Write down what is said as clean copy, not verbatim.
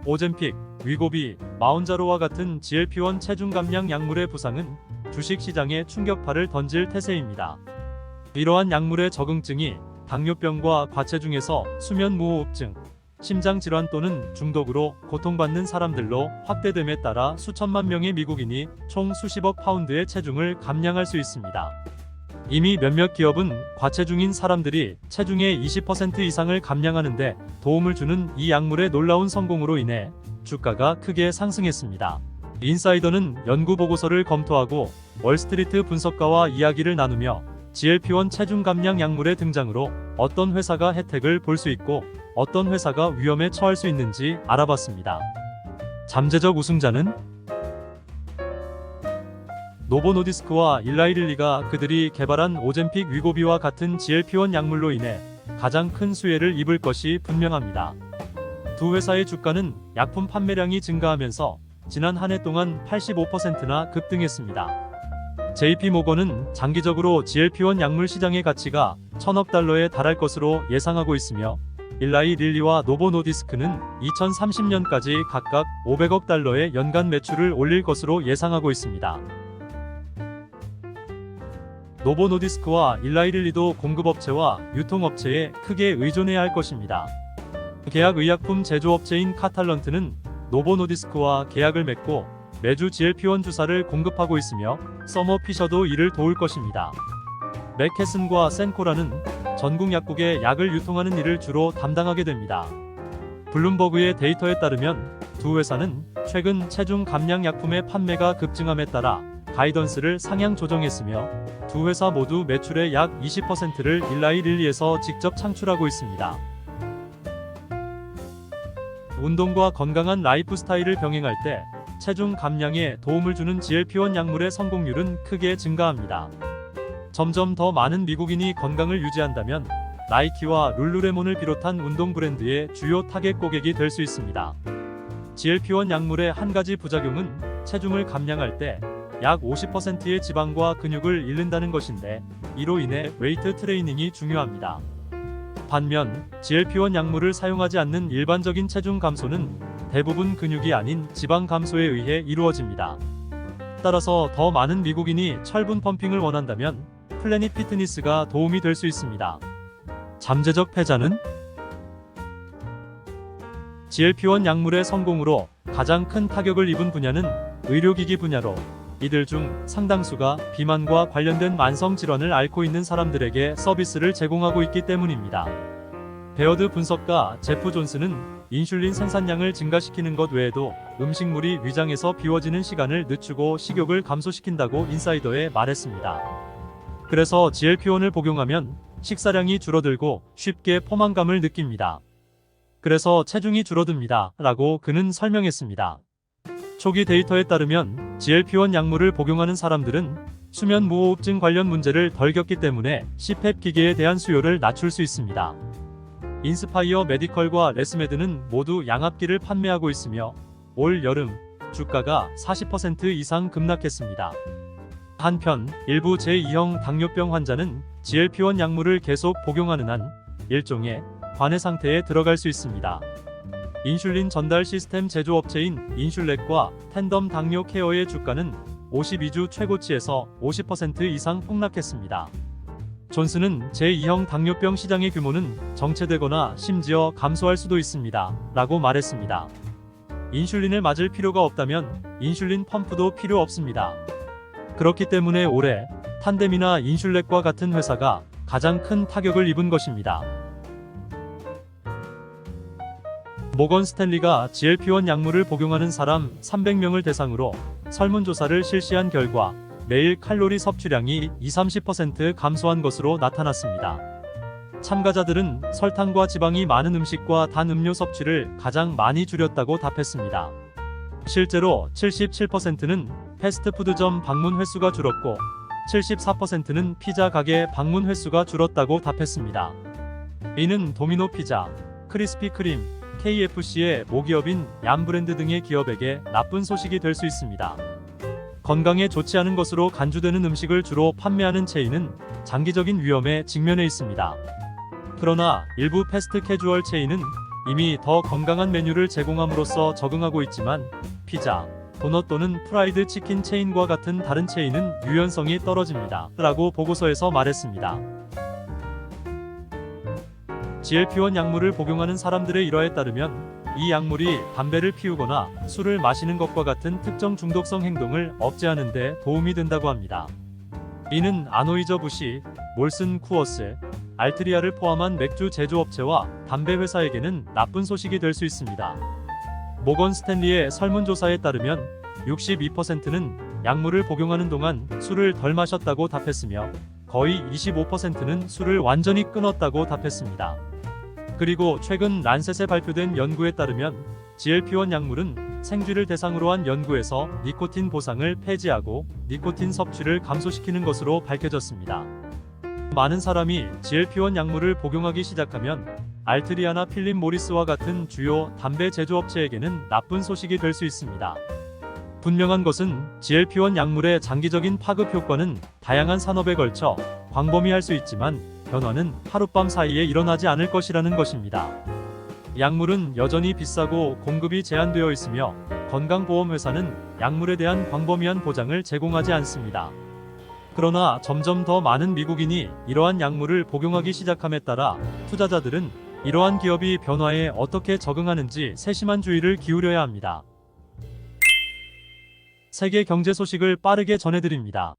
오젬픽, 위고비, 마운자로와 같은 GLP-1 체중 감량 약물의 부상은 주식시장에 충격파를 던질 태세입니다. 이러한 약물의 적응증이 당뇨병과 과체중에서 수면무호흡증, 심장질환 또는 중독으로 고통받는 사람들로 확대됨에 따라 수천만 명의 미국인이 총 수십억 파운드의 체중을 감량할 수 있습니다. 이미 몇몇 기업은 과체중인 사람들이 체중의 20% 이상을 감량하는데 도움을 주는 이 약물의 놀라운 성공으로 인해 주가가 크게 상승했습니다. 인사이더는 연구 보고서를 검토하고 월스트리트 분석가와 이야기를 나누며 GLP-1 체중 감량 약물의 등장으로 어떤 회사가 혜택을 볼 수 있고 어떤 회사가 위험에 처할 수 있는지 알아봤습니다. 잠재적 우승자는 노보노디스크와 일라이릴리가 그들이 개발한 오젬픽 위고비와 같은 GLP-1 약물로 인해 가장 큰 수혜를 입을 것이 분명합니다. 두 회사의 주가는 약품 판매량이 증가하면서 지난 한 해 동안 85%나 급등했습니다. JP모건은 장기적으로 GLP-1 약물 시장의 가치가 1000억 달러에 달할 것으로 예상하고 있으며 일라이 릴리와 노보노디스크는 2030년까지 각각 500억 달러의 연간 매출을 올릴 것으로 예상하고 있습니다. 노보노디스크와 일라이 릴리도 공급업체와 유통업체에 크게 의존해야 할 것입니다. 계약의약품 제조업체인 카탈런트는 노보노디스크와 계약을 맺고 매주 GLP-1 주사를 공급하고 있으며 서머 피셔도 이를 도울 것입니다. 맥케슨과 센코라는 전국 약국에 약을 유통하는 일을 주로 담당하게 됩니다. 블룸버그의 데이터에 따르면 두 회사는 최근 체중 감량 약품의 판매가 급증함에 따라 가이던스를 상향 조정했으며 두 회사 모두 매출의 약 20%를 일라이 릴리에서 직접 창출하고 있습니다. 운동과 건강한 라이프 스타일을 병행할 때 체중 감량에 도움을 주는 GLP-1 약물의 성공률은 크게 증가합니다. 점점 더 많은 미국인이 건강을 유지한다면 나이키와 룰루레몬을 비롯한 운동 브랜드의 주요 타겟 고객이 될 수 있습니다. GLP-1 약물의 한 가지 부작용은 체중을 감량할 때 약 50%의 지방과 근육을 잃는다는 것인데 이로 인해 웨이트 트레이닝이 중요합니다. 반면 GLP-1 약물을 사용하지 않는 일반적인 체중 감소는 대부분 근육이 아닌 지방 감소에 의해 이루어집니다. 따라서 더 많은 미국인이 철분 펌핑을 원한다면 플래닛 피트니스가 도움이 될 수 있습니다. 잠재적 패자는 GLP-1 약물의 성공으로 가장 큰 타격을 입은 분야는 의료기기 분야로 이들 중 상당수가 비만과 관련된 만성 질환을 앓고 있는 사람들에게 서비스를 제공하고 있기 때문입니다. 베어드 분석가 제프 존스는 인슐린 생산량을 증가시키는 것 외에도 음식물이 위장에서 비워지는 시간을 늦추고 식욕을 감소시킨다고 인사이더에 말했습니다. 그래서 GLP-1을 복용하면 식사량이 줄어들고 쉽게 포만감을 느낍니다. 그래서 체중이 줄어듭니다. 라고 그는 설명했습니다. 초기 데이터에 따르면 GLP-1 약물을 복용하는 사람들은 수면 무호흡증 관련 문제를 덜 겪기 때문에 CPAP 기계에 대한 수요를 낮출 수 있습니다. 인스파이어 메디컬과 레스메드는 모두 양압기를 판매하고 있으며 올 여름 주가가 40% 이상 급락했습니다. 한편 일부 제2형 당뇨병 환자는 GLP-1 약물을 계속 복용하는 한 일종의 관해 상태에 들어갈 수 있습니다. 인슐린 전달 시스템 제조업체인 인슐렛과 텐덤 당뇨 케어의 주가는 52주 최고치에서 50% 이상 폭락했습니다. 존스는 제2형 당뇨병 시장의 규모는 정체되거나 심지어 감소할 수도 있습니다. 라고 말했습니다. 인슐린을 맞을 필요가 없다면 인슐린 펌프도 필요 없습니다. 그렇기 때문에 올해 탄뎀이나 인슐렛과 같은 회사가 가장 큰 타격을 입은 것입니다. 모건 스탠리가 GLP-1 약물을 복용하는 사람 300명을 대상으로 설문조사를 실시한 결과 매일 칼로리 섭취량이 20-30% 감소한 것으로 나타났습니다. 참가자들은 설탕과 지방이 많은 음식과 단 음료 섭취를 가장 많이 줄였다고 답했습니다. 실제로 77%는 패스트푸드점 방문 횟수가 줄었고 74%는 피자 가게 방문 횟수가 줄었다고 답했습니다. 이는 도미노 피자, 크리스피 크림, KFC의 모기업인 얌 브랜드 등의 기업에게 나쁜 소식이 될 수 있습니다. 건강에 좋지 않은 것으로 간주되는 음식을 주로 판매하는 체인은 장기적인 위험에 직면해 있습니다. 그러나 일부 패스트 캐주얼 체인은 이미 더 건강한 메뉴를 제공함으로써 적응하고 있지만 피자, 도넛 또는 프라이드 치킨 체인과 같은 다른 체인은 유연성이 떨어집니다. 라고 보고서에서 말했습니다. GLP-1 약물을 복용하는 사람들의 일화에 따르면 이 약물이 담배를 피우거나 술을 마시는 것과 같은 특정 중독성 행동을 억제하는 데 도움이 된다고 합니다. 이는 아노이저부시, 몰슨 쿠어스, 알트리아를 포함한 맥주 제조업체와 담배 회사에게는 나쁜 소식이 될 수 있습니다. 모건 스탠리의 설문조사에 따르면 62%는 약물을 복용하는 동안 술을 덜 마셨다고 답했으며 거의 25%는 술을 완전히 끊었다고 답했습니다. 그리고 최근 란셋에 발표된 연구에 따르면 GLP-1 약물은 생쥐를 대상으로 한 연구에서 니코틴 보상을 폐지하고 니코틴 섭취를 감소시키는 것으로 밝혀졌습니다. 많은 사람이 GLP-1 약물을 복용하기 시작하면 알트리아나 필립 모리스와 같은 주요 담배 제조업체에게는 나쁜 소식이 될 수 있습니다. 분명한 것은 GLP-1 약물의 장기적인 파급 효과는 다양한 산업에 걸쳐 광범위할 수 있지만 변화는 하룻밤 사이에 일어나지 않을 것이라는 것입니다. 약물은 여전히 비싸고 공급이 제한되어 있으며 건강보험회사는 약물에 대한 광범위한 보장을 제공하지 않습니다. 그러나 점점 더 많은 미국인이 이러한 약물을 복용하기 시작함에 따라 투자자들은 이러한 기업이 변화에 어떻게 적응하는지 세심한 주의를 기울여야 합니다. 세계 경제 소식을 빠르게 전해드립니다.